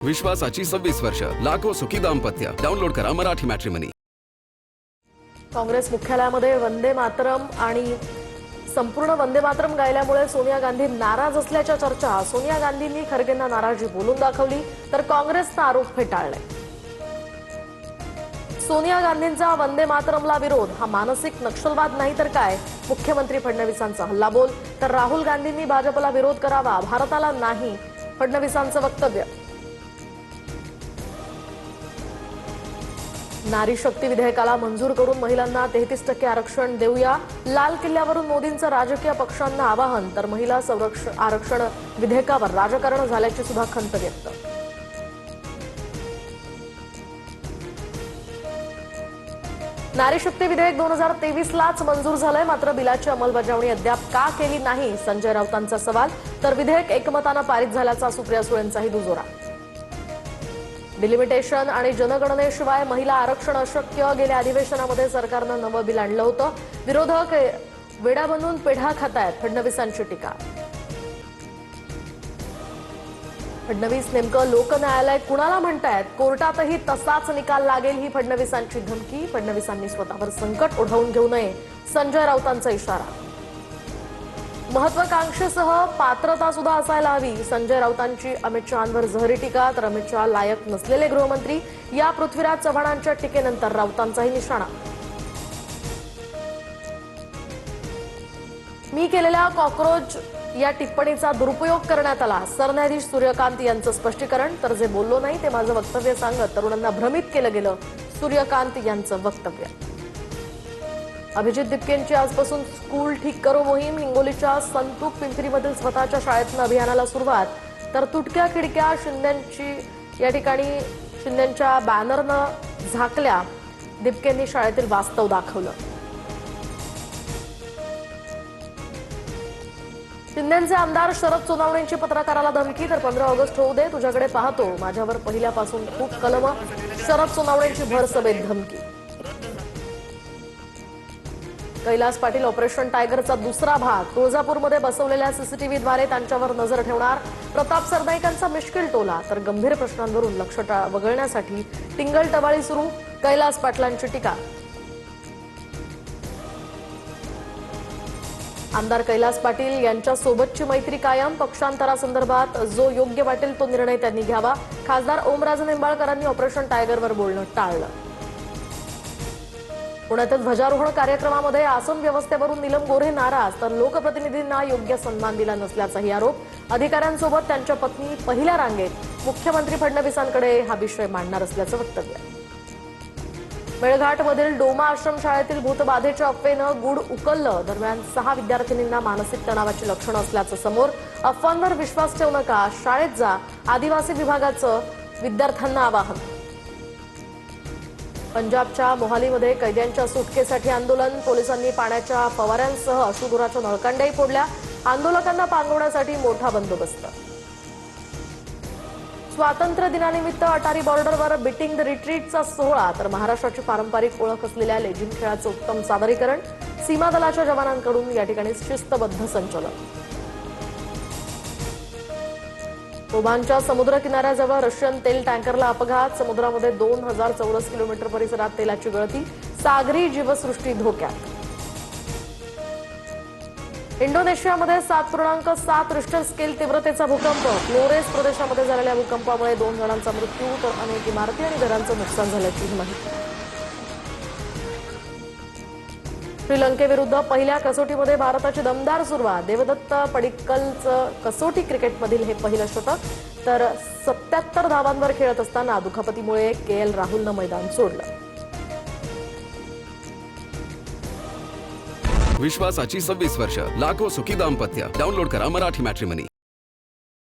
विश्वासाची 26 वर्ष, लाखो सुखी दाम्पत्य. डाउनलोड करा मराठी मॅट्रिमनी. काँग्रेस मुख्यालयामध्ये वंदे मातरम आणि संपूर्ण वंदे मातरम गायल्यामुळे सोनिया गांधी नाराज असल्याच्या चर्चा. सोनिया गांधींनी खरगेंना नाराजी बोलून दाखवली तर काँग्रेसचा आरोप फेटाळले. सोनिया गांधींचा वंदे मातरमला विरोध हा मानसिक नक्षलवाद नाही तर काय. मुख्यमंत्री फडणवीसांचा हल्लाबोल तर राहुल गांधींनी भाजपला विरोध करावा, भारताला नाही, फडणवीसांचं वक्तव्य. नारी शक्ती विधेयकाला मंजूर करून महिलांना 33% आरक्षण देऊया. लाल किल्ल्यावरून मोदींचं राजकीय पक्षांना आवाहन तर महिला आरक्षण विधेयकावर राजकारण झाल्याची सुद्धा खंत व्यक्त. नारी शक्ती विधेयक 2023लाच मंजूर झालंय, मात्र बिलाची अंमलबजावणी अद्याप का केली नाही, संजय राऊतांचा सवाल. तर विधेयक एकमतानं पारित झाल्याचा सुप्रिया सुळेंचाही दुजोरा. डिलिमिटेशन आणि जनगणनेशिवाय महिला आरक्षण अशक्य. गेल्या अधिवेशनामध्ये सरकारनं नवं बिल आणलं होतं. विरोधक वेडा बनून पेढा खातायत, फडणवीसांची टीका. फडणवीस नेमकं लोकन्यायालय कुणाला म्हणतायत? कोर्टातही तसाच निकाल लागेल ही फडणवीसांची धमकी. फडणवीसांनी स्वतःवर संकट ओढवून घेऊ नये, संजय राऊतांचा इशारा. महत्वाकांक्षेसह पात्रता सुद्धा असायला हवी, संजय राऊतांची अमित शहांवर जहरी टीका. तर अमित शहा लायक नसलेले गृहमंत्री, या पृथ्वीराज चव्हाणांच्या टीकेनंतर राऊतांचाही निशाणा. मी केलेल्या कॉक्रोच या टिप्पणीचा दुरुपयोग करण्यात आला, सरन्यायाधीश सूर्यकांत यांचं स्पष्टीकरण. तर जे बोललो नाही ते माझं वक्तव्य सांगत तरुणांना भ्रमित केलं गेलं, सूर्यकांत यांचं वक्तव्य. अभिजित दिपकेंची आजपासून स्कूल ठीक करो मोहीम. हिंगोलीच्या संतूक पिंपरीमधील स्वतःच्या शाळेतनं अभियानाला सुरुवात. तर तुटक्या खिडक्या शिंदेंची या ठिकाणी शिंदेंच्या बॅनरनं झाकल्या. दिपकेंनी शाळेतील वास्तव दाखवलं. शिंदेंचे आमदार शरद सोनावणेंची पत्रकाराला धमकी. तर 15 ऑगस्ट होऊ दे, तुझ्याकडे पाहतो, माझ्यावर पहिल्यापासून खूप कलम. शरद सोनावणेंची भर सभेत धमकी. कैलास पाटील ऑपरेशन टायगरचा दुसरा भाग. तुळजापूरमध्ये बसवलेल्या सीसीटीव्हीद्वारे त्यांच्यावर नजर ठेवणार. प्रताप सरनाईकांचा मिश्किल टोला. तर गंभीर प्रश्नांवरून लक्ष वगळण्यासाठी टिंगलटवाळी सुरू, कैलास पाटलांची टीका. आमदार कैलास पाटील यांच्या सोबतची मैत्री कायम. पक्षांतरासंदर्भात जो योग्य वाटेल तो निर्णय त्यांनी घ्यावा. खासदार ओमराजे निंबाळकरांनी ऑपरेशन टायगरवर बोलणं टाळलं. पुण्यातील ध्वजारोहण कार्यक्रमामध्ये आसन व्यवस्थेवरून नीलम गोऱ्हे नाराज. तर लोकप्रतिनिधींना योग्य सन्मान दिला नसल्याचाही आरोप. अधिकाऱ्यांसोबत त्यांच्या पत्नी पहिल्या रांगेत. मुख्यमंत्री फडणवीसांकडे हा विषय मांडणार असल्याचं वक्तव्य. मेळघाटमधील डोमा आश्रमशाळेतील भूतबाधेच्या अफवेनं गुढ उकललं. दरम्यान 6 विद्यार्थिनींना मानसिक तणावाची लक्षणं असल्याचं समोर. अफवांवर विश्वास ठेवू नका, शाळेत जा, आदिवासी विभागाचं विद्यार्थ्यांना आवाहन. पंजाबच्या मोहालीमध्ये कैद्यांच्या सुटकेसाठी आंदोलन. पोलिसांनी पाण्याच्या फवाऱ्यांसह अश्रुधुराच्या नळकांड्याही फोडल्या. आंदोलकांना पांगवण्यासाठी मोठा बंदोबस्त. स्वातंत्र्य दिनानिमित्त अटारी बॉर्डरवर बीटिंग द रिट्रीटचा सोहळा. तर महाराष्ट्राची पारंपरिक ओळख असलेल्या लेझिम खेळाचं उत्तम सादरीकरण. सीमा दलाच्या जवानांकडून या ठिकाणी शिस्तबद्ध संचलन. ओमानच्या समुद्र किनाऱ्याजवळ रशियन तेल टँकरला अपघात. समुद्रामध्ये 2000 चौरस किलोमीटर परिसरात तेलाची गळती. सागरी जीवसृष्टी धोक्यात. इंडोनेशियामध्ये 7.7 रिश्टर स्केल तीव्रतेचा भूकंप. फ्लोरेस प्रदेशामध्ये झालेल्या भूकंपामुळे 2 जणांचा मृत्यू तर अनेक इमारती आणि घरांचं नुकसान झाल्याची माहिती. श्रीलंकेविरुद्ध पहिल्या कसोटीमध्ये भारताची दमदार सुरुवात. देवदत्त पडिक्कलचं कसोटी क्रिकेटमधील हे पहिलं शतक. तर 77 धावांवर खेळत असताना दुखापतीमुळे KL राहुलनं मैदान सोडलं. विश्वासाची 26 वर्ष, लाखो सुखी दाम्पत्य. डाउनलोड करा मराठी मॅट्रिमनी.